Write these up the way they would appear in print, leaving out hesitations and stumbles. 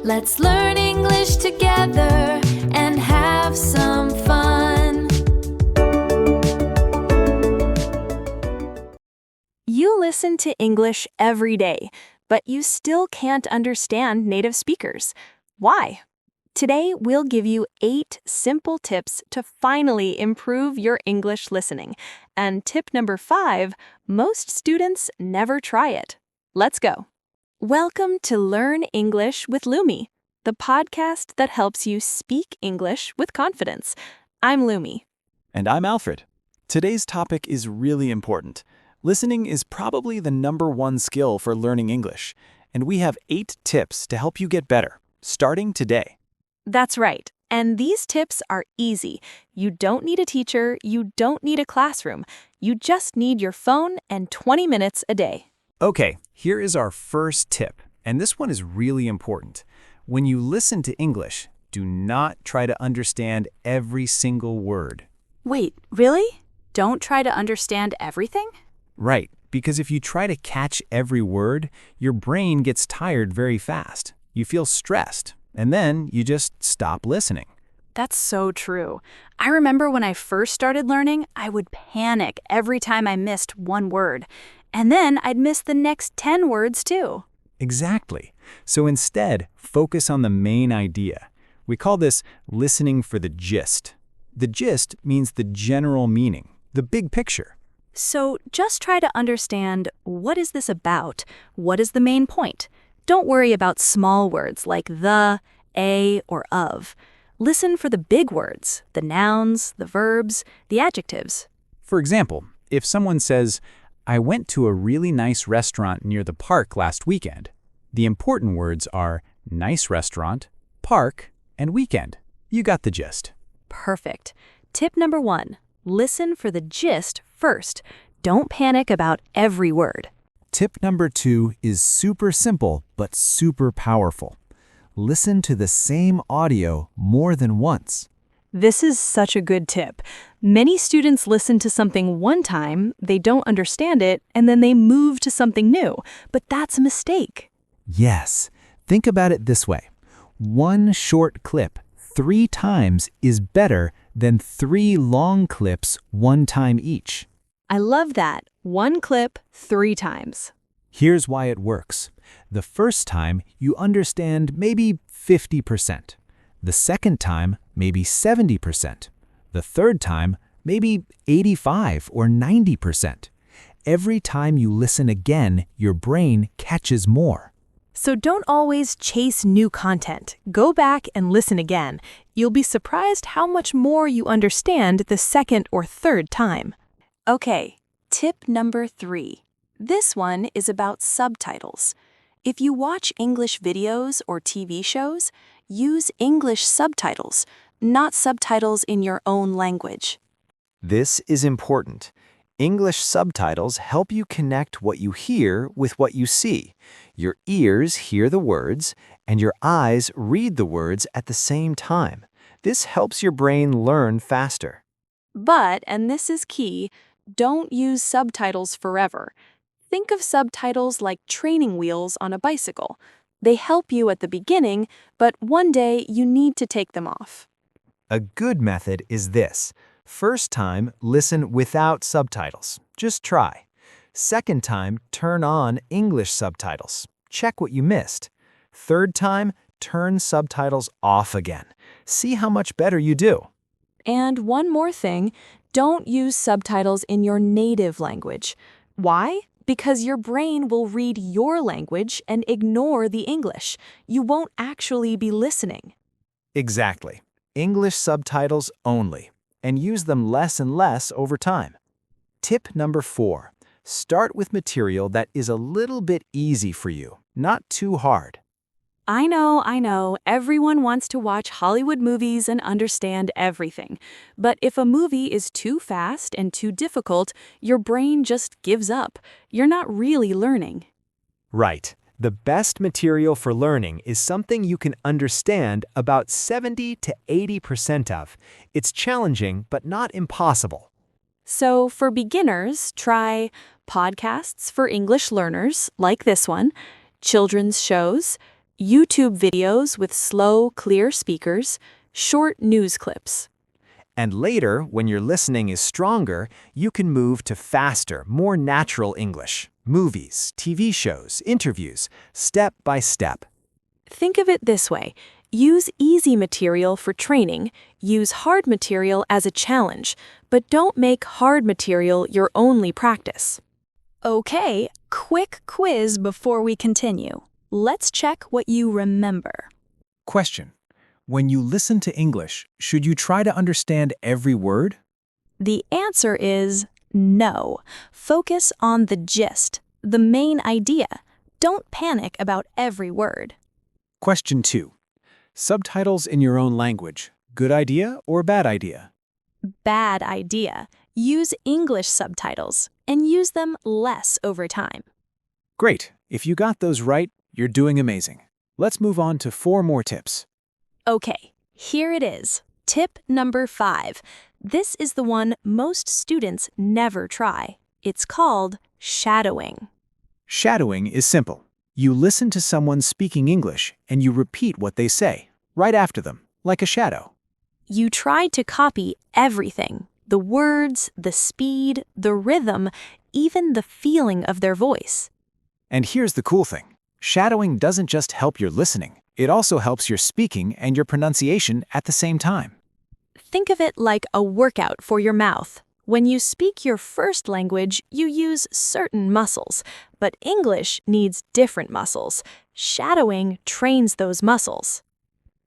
Let's learn English together and have some fun. You listen to English every day, but you still can't understand native speakers. Why? Today, we'll give you 8 simple tips to finally improve your English listening. And tip number 5, most students never try it. Let's go. Welcome to Learn English with Lumi, the podcast that helps you speak English with confidence. I'm Lumi. And I'm Alfred. Today's topic is really important. Listening is probably the #1 skill for learning English, and we have 8 tips to help you get better, starting today. That's right. And these tips are easy. You don't need a teacher, you don't need a classroom. You just need your phone and 20 minutes a day. Okay, here is our first tip, and this one is really important. When you listen to English, do not try to understand every single word. Wait, really? Don't try to understand everything? Right, because if you try to catch every word, your brain gets tired very fast. You feel stressed, and then you just stop listening. That's so true. I remember when I first started learning, I would panic every time I missed one word. And then I'd miss the next 10 words too. Exactly. So instead, focus on the main idea. We call this listening for the gist. The gist means the general meaning, the big picture. So just try to understand, what is this about? What is the main point? Don't worry about small words like the, a, or of. Listen for the big words, the nouns, the verbs, the adjectives. For example, if someone says, "I went to a really nice restaurant near the park last weekend," the important words are nice restaurant, park, and weekend. You got the gist. Perfect. Tip number 1, listen for the gist first. Don't panic about every word. Tip number 2 is super simple but super powerful. Listen to the same audio more than once. This is such a good tip. Many students listen to something one time, they don't understand it, and then they move to something new. But that's a mistake. Yes. Think about it this way. One short clip 3 times is better than 3 long clips 1 time each. I love that. 1 clip, 3 times. Here's why it works. The first time, you understand maybe 50%. The second time, maybe 70%. The third time, maybe 85 or 90%. Every time you listen again, your brain catches more. So don't always chase new content. Go back and listen again. You'll be surprised how much more you understand the second or third time. Okay, tip number 3. This one is about subtitles. If you watch English videos or TV shows, use English subtitles, not subtitles in your own language. This is important. English subtitles help you connect what you hear with what you see. Your ears hear the words, and your eyes read the words at the same time. This helps your brain learn faster. But, and this is key, don't use subtitles forever. Think of subtitles like training wheels on a bicycle. They help you at the beginning, but one day you need to take them off. A good method is this. First time, listen without subtitles. Just try. Second time, turn on English subtitles. Check what you missed. Third time, turn subtitles off again. See how much better you do. And one more thing, don't use subtitles in your native language. Why? Because your brain will read your language and ignore the English. You won't actually be listening. Exactly. English subtitles only, and use them less and less over time. Tip number 4. Start with material that is a little bit easy for you, not too hard. I know, everyone wants to watch Hollywood movies and understand everything. But if a movie is too fast and too difficult, your brain just gives up. You're not really learning. Right. The best material for learning is something you can understand about 70 to 80% of. It's challenging, but not impossible. So for beginners, try podcasts for English learners, like this one, children's shows, YouTube videos with slow, clear speakers, short news clips. And later, when your listening is stronger, you can move to faster, more natural English. Movies, TV shows, interviews, step by step. Think of it this way. Use easy material for training, use hard material as a challenge, but don't make hard material your only practice. Okay, quick quiz before we continue. Let's check what you remember. Question. When you listen to English, should you try to understand every word? The answer is no. Focus on the gist, the main idea. Don't panic about every word. Question 2. Subtitles in your own language. Good idea or bad idea? Bad idea. Use English subtitles and use them less over time. Great. If you got those right, you're doing amazing. Let's move on to 4 more tips. Okay, here it is. Tip number 5. This is the one most students never try. It's called shadowing. Shadowing is simple. You listen to someone speaking English and you repeat what they say, right after them, like a shadow. You try to copy everything. The words, the speed, the rhythm, even the feeling of their voice. And here's the cool thing. Shadowing doesn't just help your listening. It also helps your speaking and your pronunciation at the same time. Think of it like a workout for your mouth. When you speak your first language, you use certain muscles, but English needs different muscles. Shadowing trains those muscles.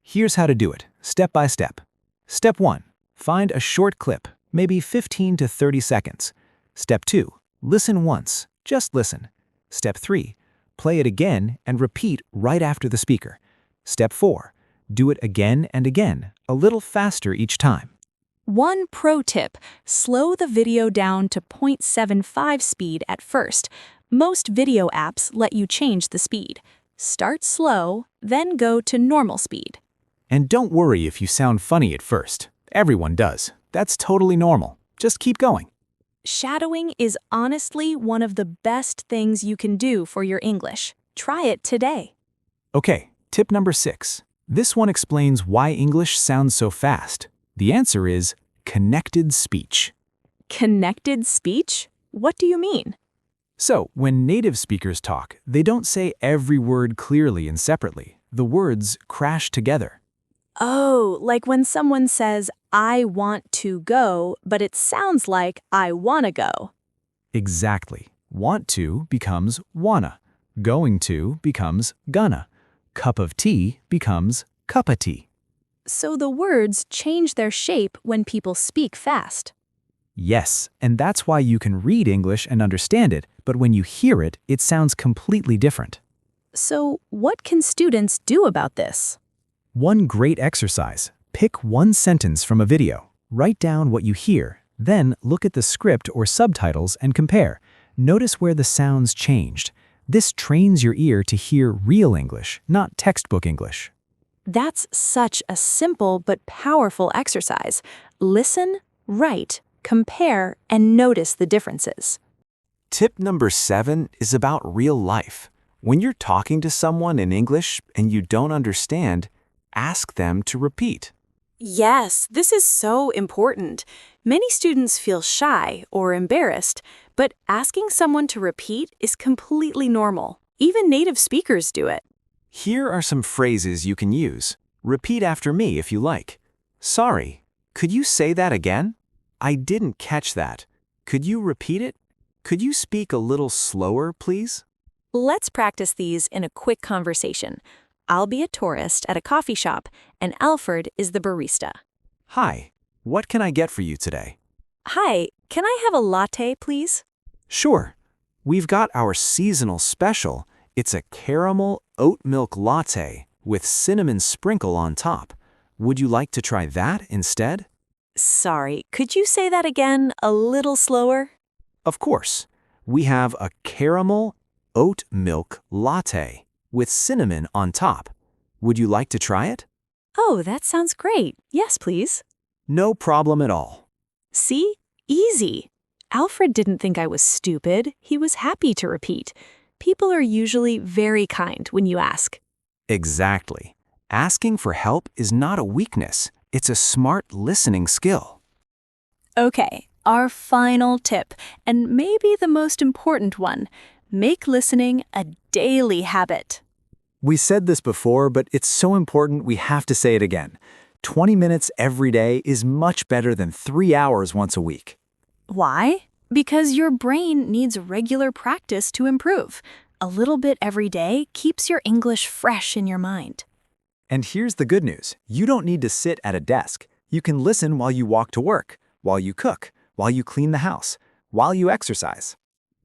Here's how to do it, step by step. Step 1. Find a short clip, maybe 15 to 30 seconds. Step 2. Listen once, just listen. Step 3. Play it again and repeat right after the speaker. Step 4. Do it again and again, a little faster each time. One pro tip, slow the video down to 0.75 speed at first. Most video apps let you change the speed. Start slow, then go to normal speed. And don't worry if you sound funny at first. Everyone does. That's totally normal. Just keep going. Shadowing is honestly one of the best things you can do for your English. Try it today. Okay, tip number 6. This one explains why English sounds so fast. The answer is connected speech. Connected speech? What do you mean? So, when native speakers talk, they don't say every word clearly and separately. The words crash together. Oh, like when someone says, I want to go, but it sounds like I wanna go. Exactly. Want to becomes wanna. Going to becomes gonna. Cup of tea becomes cuppa tea. So the words change their shape when people speak fast. Yes, and that's why you can read English and understand it, but when you hear it, it sounds completely different. So what can students do about this? One great exercise. Pick one sentence from a video. Write down what you hear. Then look at the script or subtitles and compare. Notice where the sounds changed. This trains your ear to hear real English, not textbook English. That's such a simple but powerful exercise. Listen, write, compare, and notice the differences. Tip number 7 is about real life. When you're talking to someone in English and you don't understand, ask them to repeat. Yes, this is so important. Many students feel shy or embarrassed, but asking someone to repeat is completely normal. Even native speakers do it. Here are some phrases you can use. Repeat after me if you like. Sorry, could you say that again? I didn't catch that. Could you repeat it? Could you speak a little slower, please? Let's practice these in a quick conversation. I'll be a tourist at a coffee shop, and Alfred is the barista. Hi, what can I get for you today? Hi, can I have a latte, please? Sure. We've got our seasonal special. It's a caramel oat milk latte with cinnamon sprinkle on top. Would you like to try that instead? Sorry, could you say that again a little slower? Of course. We have a caramel oat milk latte with cinnamon on top. Would you like to try it? Oh, that sounds great. Yes, please. No problem at all. See? Easy. Alfred didn't think I was stupid. He was happy to repeat. People are usually very kind when you ask. Exactly. Asking for help is not a weakness, it's a smart listening skill. Okay, our final tip, and maybe the most important one, make listening a daily habit. We said this before, but it's so important we have to say it again. 20 minutes every day is much better than 3 hours once a week. Why? Because your brain needs regular practice to improve. A little bit every day keeps your English fresh in your mind. And here's the good news. You don't need to sit at a desk. You can listen while you walk to work, while you cook, while you clean the house, while you exercise.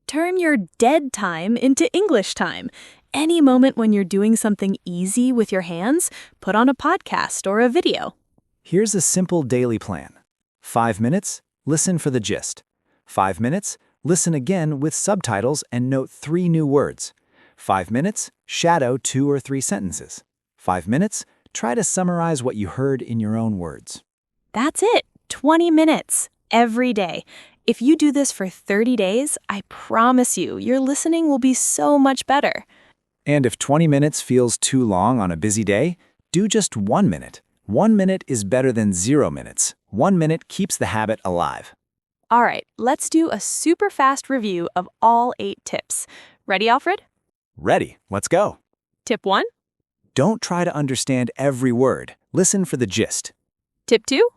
Turn your dead time into English time. Any moment when you're doing something easy with your hands, put on a podcast or a video. Here's a simple daily plan. 5 minutes, listen for the gist. 5 minutes, listen again with subtitles and note 3 new words. 5 minutes, shadow 2 or 3 sentences. 5 minutes, try to summarize what you heard in your own words. That's it, 20 minutes every day. If you do this for 30 days, I promise you, your listening will be so much better. And if 20 minutes feels too long on a busy day, do just 1 minute. 1 minute is better than 0 minutes. 1 minute keeps the habit alive. All right, let's do a super fast review of all 8 tips. Ready, Alfred? Ready, let's go. Tip 1. Don't try to understand every word. Listen for the gist. Tip 2.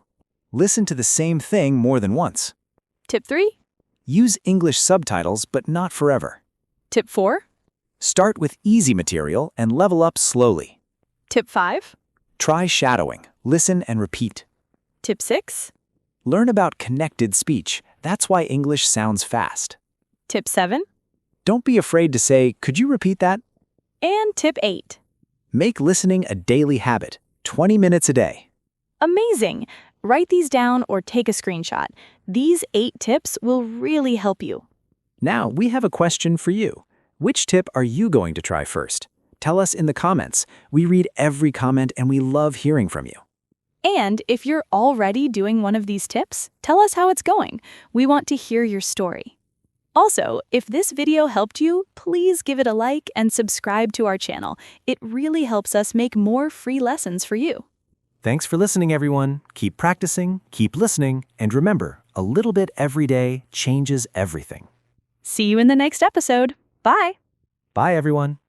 Listen to the same thing more than once. Tip 3. Use English subtitles, but not forever. Tip 4. Start with easy material and level up slowly. Tip 5. Try shadowing. Listen and repeat. Tip 6. Learn about connected speech. That's why English sounds fast. Tip 7. Don't be afraid to say, "Could you repeat that?" And tip 8. Make listening a daily habit, 20 minutes a day. Amazing! Write these down or take a screenshot. These 8 tips will really help you. Now, we have a question for you. Which tip are you going to try first? Tell us in the comments. We read every comment and we love hearing from you. And if you're already doing one of these tips, tell us how it's going. We want to hear your story. Also, if this video helped you, please give it a like and subscribe to our channel. It really helps us make more free lessons for you. Thanks for listening, everyone. Keep practicing, keep listening, and remember, a little bit every day changes everything. See you in the next episode. Bye! Bye, everyone.